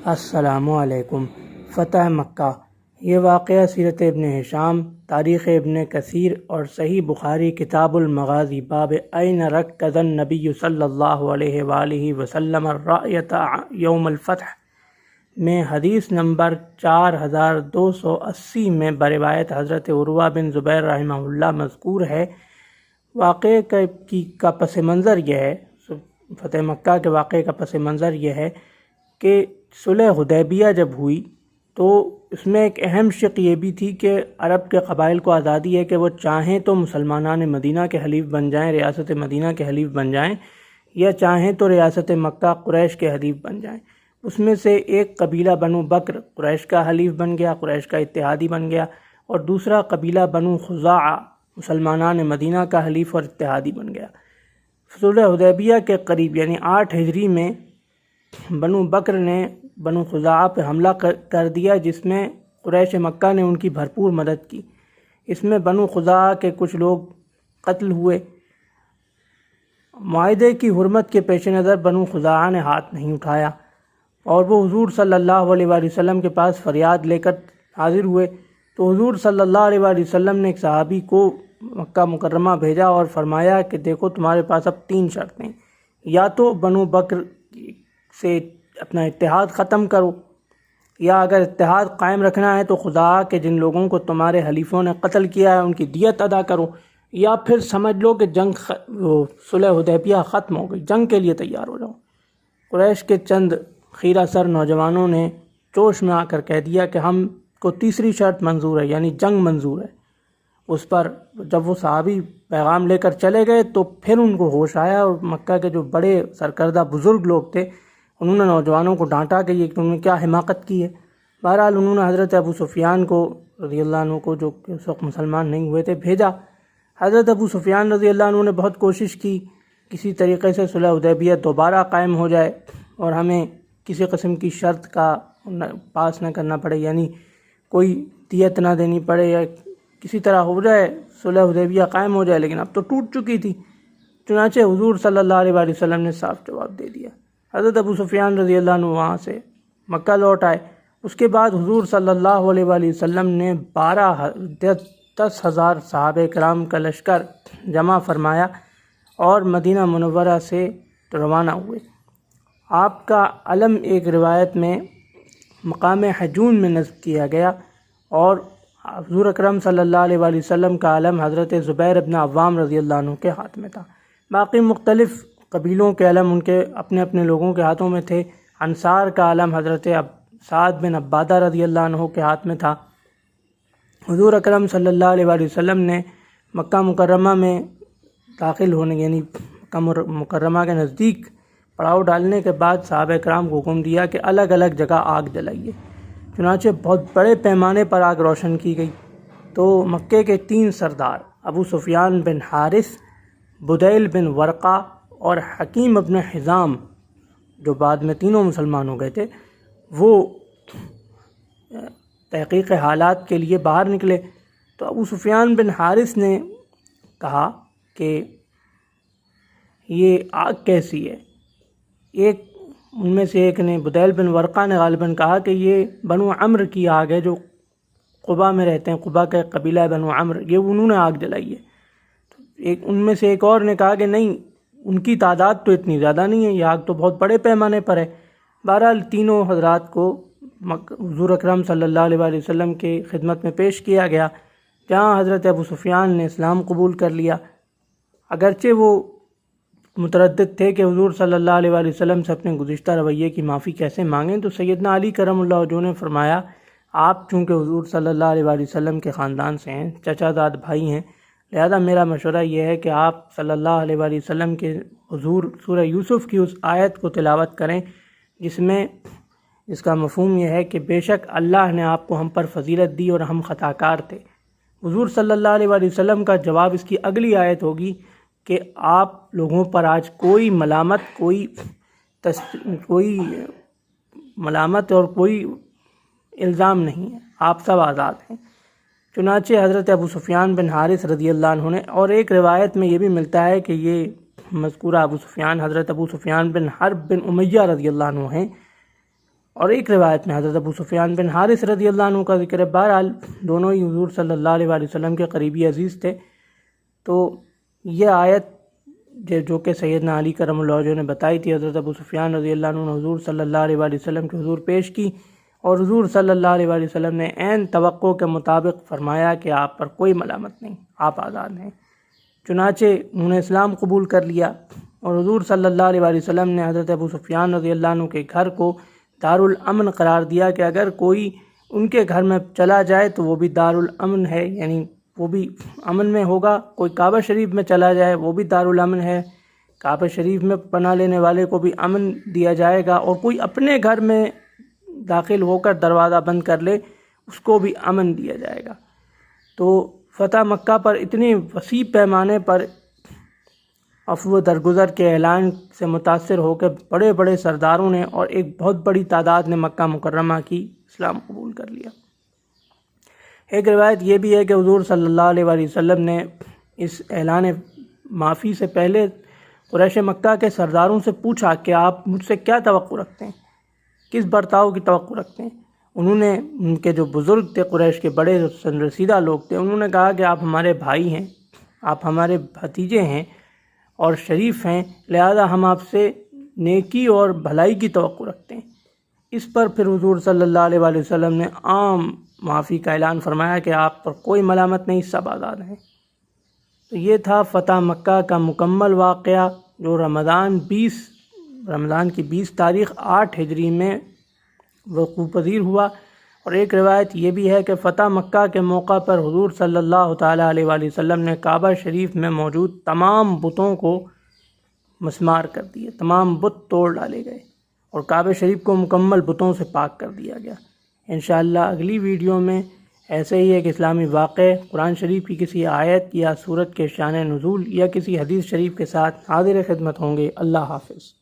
السلام علیکم۔ فتح مکہ۔ یہ واقعہ سیرت ابن ہشام، تاریخ ابن کثیر اور صحیح بخاری کتاب المغازی باب این رکز النبی صلی اللہ علیہ وآلہ وسلم الرأیۃ یوم الفتح میں حدیث نمبر 4280 میں بروایت حضرت عروہ بن زبیر رحمہ اللہ مذکور ہے۔ واقعے کا پس منظر یہ ہے، فتح مکہ کے واقعے کا پس منظر یہ ہے کہ صلح حدیبیہ جب ہوئی تو اس میں ایک اہم شق یہ بھی تھی کہ عرب کے قبائل کو آزادی ہے کہ وہ چاہیں تو مسلمانان مدینہ کے حلیف بن جائیں، ریاست مدینہ کے حلیف بن جائیں، یا چاہیں تو ریاست مکہ قریش کے حلیف بن جائیں۔ اس میں سے ایک قبیلہ بنو بکر قریش کا حلیف بن گیا، قریش کا اتحادی بن گیا، اور دوسرا قبیلہ بنو خزاعہ مسلمانان مدینہ کا حلیف اور اتحادی بن گیا۔ صلح حدیبیہ کے قریب یعنی 8 ہجری میں بنو بکر نے بنو خزاعہ پہ حملہ کر دیا، جس میں قریش مکہ نے ان کی بھرپور مدد کی۔ اس میں بنو خزاعہ کے کچھ لوگ قتل ہوئے۔ معاہدے کی حرمت کے پیش نظر بنو خزاعہ نے ہاتھ نہیں اٹھایا اور وہ حضور صلی اللہ علیہ وآلہ وسلم کے پاس فریاد لے کر حاضر ہوئے، تو حضور صلی اللہ علیہ وآلہ وسلم نے ایک صحابی کو مکہ مکرمہ بھیجا اور فرمایا کہ دیکھو تمہارے پاس اب 3 شرطیں، یا تو بنو بکر سے اپنا اتحاد ختم کرو، یا اگر اتحاد قائم رکھنا ہے تو خزاعہ کے جن لوگوں کو تمہارے حلیفوں نے قتل کیا ہے ان کی دیت ادا کرو، یا پھر سمجھ لو کہ صلح حدیبیہ ختم ہو گئی، جنگ کے لیے تیار ہو جاؤ۔ قریش کے چند خیرہ سر نوجوانوں نے جوش میں آ کر کہہ دیا کہ ہم کو تیسری شرط منظور ہے، یعنی جنگ منظور ہے۔ اس پر جب وہ صحابی پیغام لے کر چلے گئے تو پھر ان کو ہوش آیا، اور مکہ کے جو بڑے سرکردہ بزرگ لوگ تھے انہوں نے نوجوانوں کو ڈانٹا کہ یہ انہوں نے کیا حماقت کی ہے۔ بہرحال انہوں نے حضرت ابو سفیان کو رضی اللہ عنہ کو، جو کہ اس وقت مسلمان نہیں ہوئے تھے، بھیجا۔ حضرت ابو سفیان رضی اللہ عنہ نے بہت کوشش کی کسی طریقے سے صلح حدیبیہ دوبارہ قائم ہو جائے اور ہمیں کسی قسم کی شرط کا پاس نہ کرنا پڑے، یعنی کوئی دیت نہ دینی پڑے، یا کسی طرح ہو جائے صلح حدیبیہ قائم ہو جائے، لیکن اب تو ٹوٹ چکی تھی۔ چنانچہ حضور صلی اللہ علیہ وآلہ وسلم نے صاف جواب دے دیا۔ حضرت ابو سفیان رضی اللہ عنہ وہاں سے مکہ لوٹ آئے۔ اس کے بعد حضور صلی اللہ علیہ وآلہ وسلم نے 10,000 صحابہ کرام کا لشکر جمع فرمایا اور مدینہ منورہ سے روانہ ہوئے۔ آپ کا علم ایک روایت میں مقام حجون میں نصب کیا گیا، اور حضور اکرم صلی اللہ علیہ وآلہ وسلم کا علم حضرت زبیر بن عوام رضی اللہ عنہ کے ہاتھ میں تھا۔ باقی مختلف قبیلوں کے علم ان کے اپنے اپنے لوگوں کے ہاتھوں میں تھے۔ انصار کا علم حضرت سعد بن عبادہ رضی اللہ عنہ کے ہاتھ میں تھا۔ حضور اکرم صلی اللہ علیہ وآلہ وسلم نے مکہ مکرمہ میں داخل ہونے یعنی مکہ مکرمہ کے نزدیک پڑاؤ ڈالنے کے بعد صحابہ کرام کو حکم دیا کہ الگ الگ جگہ آگ جلائیے۔ چنانچہ بہت بڑے پیمانے پر آگ روشن کی گئی، تو مکے کے 3 سردار ابو سفیان بن حارث، بدیل بن ورقہ اور حکیم ابن حزام، جو بعد میں تینوں مسلمان ہو گئے تھے، وہ تحقیق حالات کے لیے باہر نکلے۔ تو ابو سفیان بن حارث نے کہا کہ یہ آگ کیسی ہے؟ ان میں سے ایک نے، بدیل بن ورقہ نے غالباً کہا کہ یہ بنو عمر کی آگ ہے، جو قبا میں رہتے ہیں، قبا کا قبیلہ ہے بنو عمر، یہ انہوں نے آگ جلائی ہے۔ ان میں سے ایک اور نے کہا کہ نہیں، ان کی تعداد تو اتنی زیادہ نہیں ہے، یہ آگ تو بہت بڑے پیمانے پر ہے۔ بہرحال تینوں حضرات کو حضور اکرم صلی اللہ علیہ وآلہ وسلم کی خدمت میں پیش کیا گیا، جہاں حضرت ابو سفیان نے اسلام قبول کر لیا۔ اگرچہ وہ متردد تھے کہ حضور صلی اللہ علیہ وآلہ وسلم سے اپنے گزشتہ رویے کی معافی کیسے مانگیں، تو سیدنا علی کرم اللہ وجہہ نے فرمایا، آپ چونکہ حضور صلی اللہ علیہ وآلہ وسلم کے خاندان سے ہیں، چچا زاد بھائی ہیں، لہذا میرا مشورہ یہ ہے کہ آپ صلی اللہ علیہ وآلہ وسلم کے حضور سورہ یوسف کی اس آیت کو تلاوت کریں جس کا مفہوم یہ ہے کہ بے شک اللہ نے آپ کو ہم پر فضیلت دی اور ہم خطا کار تھے۔ حضور صلی اللہ علیہ وآلہ وسلم کا جواب اس کی اگلی آیت ہوگی کہ آپ لوگوں پر آج کوئی ملامت اور کوئی الزام نہیں ہے، آپ سب آزاد ہیں۔ چنانچہ حضرت ابو سفیان بن حارث رضی اللہ عنہ نے، اور ایک روایت میں یہ بھی ملتا ہے کہ یہ مذکورہ ابو سفیان حضرت ابو سفیان بن حرب بن امیہ رضی اللہ عنہ ہیں، اور ایک روایت میں حضرت ابو سفیان بن حارث رضی اللہ عنہ کا ذکر ہے۔ بہرحال دونوں ہی حضور صلی اللہ علیہ وسلم کے قریبی عزیز تھے۔ تو یہ آیت جو کہ سیدنا علی کرم اللہ وجہہ نے بتائی تھی، حضرت ابو سفیان رضی اللہ عنہ نے حضور صلی اللہ علیہ وسلم کے حضور پیش کی، اور حضور صلی اللہ علیہ وسلم نے عین توقع کے مطابق فرمایا کہ آپ پر کوئی ملامت نہیں، آپ آزاد ہیں۔ چنانچہ انہوں نے اسلام قبول کر لیا، اور حضور صلی اللہ علیہ وسلم نے حضرت ابو سفیان رضی اللہ عنہ کے گھر کو دارالامن قرار دیا کہ اگر کوئی ان کے گھر میں چلا جائے تو وہ بھی دارالامن ہے، یعنی وہ بھی امن میں ہوگا۔ کوئی کعبہ شریف میں چلا جائے وہ بھی دارالامن ہے، کعبہ شریف میں پناہ لینے والے کو بھی امن دیا جائے گا، اور کوئی اپنے گھر میں داخل ہو کر دروازہ بند کر لے اس کو بھی امن دیا جائے گا۔ تو فتح مکہ پر اتنی وسیع پیمانے پر عفو درگزر کے اعلان سے متاثر ہو کے بڑے بڑے سرداروں نے اور ایک بہت بڑی تعداد نے مکہ مکرمہ کی اسلام قبول کر لیا۔ ایک روایت یہ بھی ہے کہ حضور صلی اللہ علیہ وسلم نے اس اعلان معافی سے پہلے قریش مکہ کے سرداروں سے پوچھا کہ آپ مجھ سے کیا توقع رکھتے ہیں، کس برتاؤ کی توقع رکھتے ہیں۔ انہوں نے، ان کے جو بزرگ تھے قریش کے بڑے جو سن رسیدہ لوگ تھے، انہوں نے کہا کہ آپ ہمارے بھائی ہیں، آپ ہمارے بھتیجے ہیں اور شریف ہیں، لہذا ہم آپ سے نیکی اور بھلائی کی توقع رکھتے ہیں۔ اس پر پھر حضور صلی اللہ علیہ وسلم نے عام معافی کا اعلان فرمایا کہ آپ پر کوئی ملامت نہیں، سب آزاد ہیں۔ تو یہ تھا فتح مکہ کا مکمل واقعہ، جو رمضان کی 20 تاریخ 8 ہجری میں وقوع پذیر ہوا۔ اور ایک روایت یہ بھی ہے کہ فتح مکہ کے موقع پر حضور صلی اللہ تعالیٰ علیہ وسلم نے کعبہ شریف میں موجود تمام بتوں کو مسمار کر دیے، تمام بت توڑ ڈالے گئے اور کعبہ شریف کو مکمل بتوں سے پاک کر دیا گیا۔ انشاءاللہ اگلی ویڈیو میں ایسے ہی ایک اسلامی واقعے، قرآن شریف کی کسی آیت یا سورت کے شان نزول یا کسی حدیث شریف کے ساتھ حاضر خدمت ہوں گے۔ اللہ حافظ۔